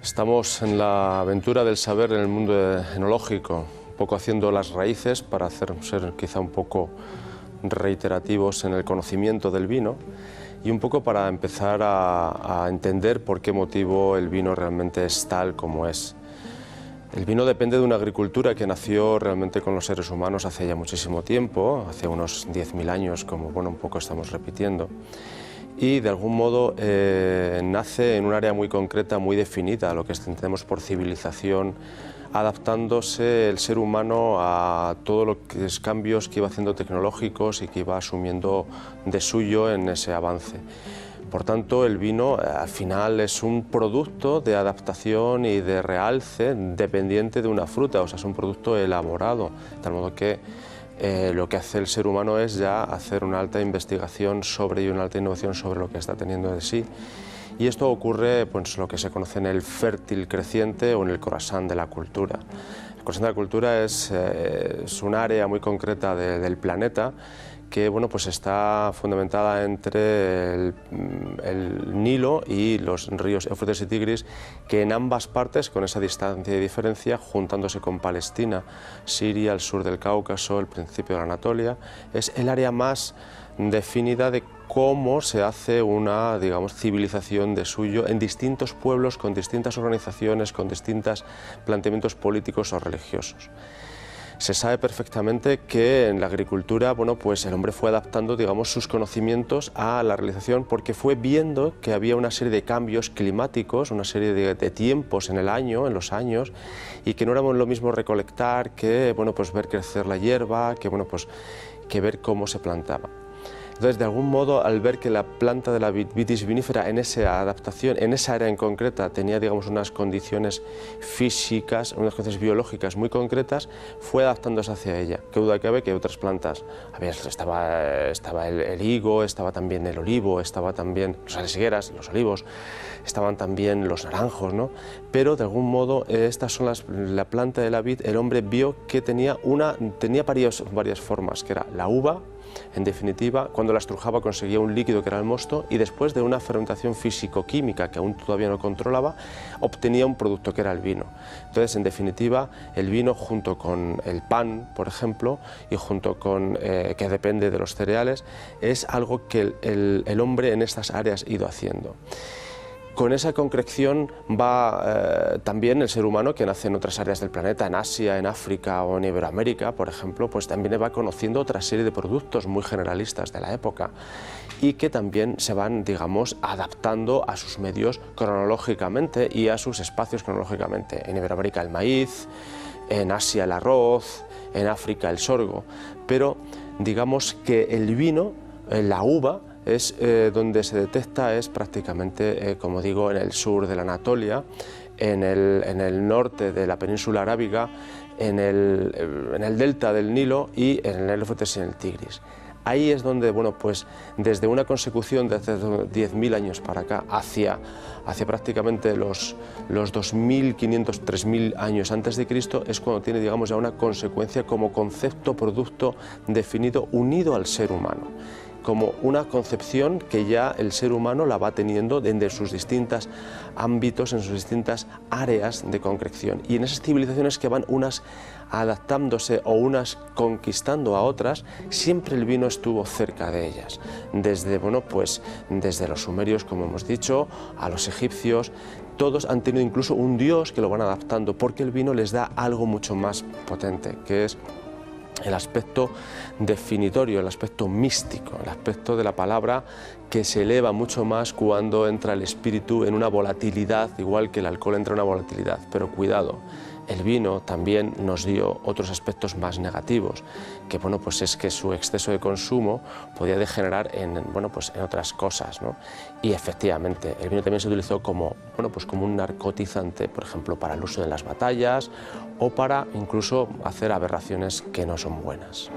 Estamos en la aventura del saber en el mundo enológico, un poco haciendo las raíces para ser quizá un poco reiterativos en el conocimiento del vino y un poco para empezar a entender por qué motivo el vino realmente es tal como es. El vino depende de una agricultura que nació realmente con los seres humanos hace ya muchísimo tiempo, hace unos 10.000 años, como un poco estamos repitiendo. Y de algún modo nace en un área muy concreta, muy definida, lo que entendemos por civilización, adaptándose el ser humano a todos los cambios que iba haciendo tecnológicos y que iba asumiendo de suyo en ese avance. Por tanto, el vino al final es un producto de adaptación y de realce dependiente de una fruta, o sea, es un producto elaborado, de tal modo que lo que hace el ser humano es ya hacer una alta investigación sobre y una alta innovación sobre lo que está teniendo de sí. Y esto ocurre, pues, lo que se conoce en el fértil creciente o en el corazón de la cultura. El corazón de la cultura es un área muy concreta del planeta que pues está fundamentada entre el Nilo y los ríos Éufrates y Tigris, que en ambas partes, con esa distancia y diferencia, juntándose con Palestina, Siria, el sur del Cáucaso, el principio de la Anatolia, es el área más definida de cómo se hace una, digamos, civilización de suyo en distintos pueblos, con distintas organizaciones, con distintos planteamientos políticos o religiosos. Se sabe perfectamente que en la agricultura, pues el hombre fue adaptando, digamos, sus conocimientos a la realización porque fue viendo que había una serie de cambios climáticos, una serie de tiempos en el año, en los años, y que no era lo mismo recolectar que, pues ver crecer la hierba, que ver cómo se plantaba. Entonces, de algún modo, al ver que la planta de la Vitis vinifera en esa adaptación, en esa área en concreta, tenía, digamos, unas condiciones físicas, unas condiciones biológicas muy concretas, fue adaptándose hacia ella. Qué duda cabe que otras plantas, estaba el higo, estaba también el olivo, estaba también las higueras, los olivos, estaban también los naranjos, ¿no? Pero, de algún modo, estas son la planta de la vid. El hombre vio que tenía varias formas, que era la uva. En definitiva, cuando la estrujaba conseguía un líquido que era el mosto y después de una fermentación físico-química que aún todavía no controlaba, obtenía un producto que era el vino. Entonces, en definitiva, el vino junto con el pan, por ejemplo, y junto con, que depende de los cereales, es algo que el hombre en estas áreas ha ido haciendo. Con esa concreción va también el ser humano que nace en otras áreas del planeta, en Asia, en África o en Iberoamérica, por ejemplo, pues también va conociendo otra serie de productos muy generalistas de la época y que también se van, digamos, adaptando a sus medios cronológicamente y a sus espacios cronológicamente. En Iberoamérica el maíz, en Asia el arroz, en África el sorgo, pero digamos que el vino, la uva, es donde se detecta es prácticamente, como digo, en el sur de la Anatolia, en el norte de la península arábiga, en el delta del Nilo y en el Éufrates y en el Tigris. Ahí es donde, pues desde una consecución de hace 10.000 años para acá, hacia prácticamente los 2.500, 3.000 años antes de Cristo, es cuando tiene, digamos, ya una consecuencia como concepto, producto definido, unido al ser humano, como una concepción que ya el ser humano la va teniendo desde sus distintos ámbitos, en sus distintas áreas de concreción. Y en esas civilizaciones que van unas adaptándose o unas conquistando a otras, siempre el vino estuvo cerca de ellas. Desde los sumerios, como hemos dicho, a los egipcios, todos han tenido incluso un dios que lo van adaptando, porque el vino les da algo mucho más potente, que es el aspecto definitorio, el aspecto místico, el aspecto de la palabra que se eleva mucho más cuando entra el espíritu en una volatilidad, igual que el alcohol entra en una volatilidad. Pero cuidado, el vino también nos dio otros aspectos más negativos, que bueno, pues es que su exceso de consumo podía degenerar en, bueno, pues en otras cosas, ¿no? Y efectivamente, el vino también se utilizó como, bueno, pues como un narcotizante, por ejemplo, para el uso de las batallas o para incluso hacer aberraciones que no son buenas.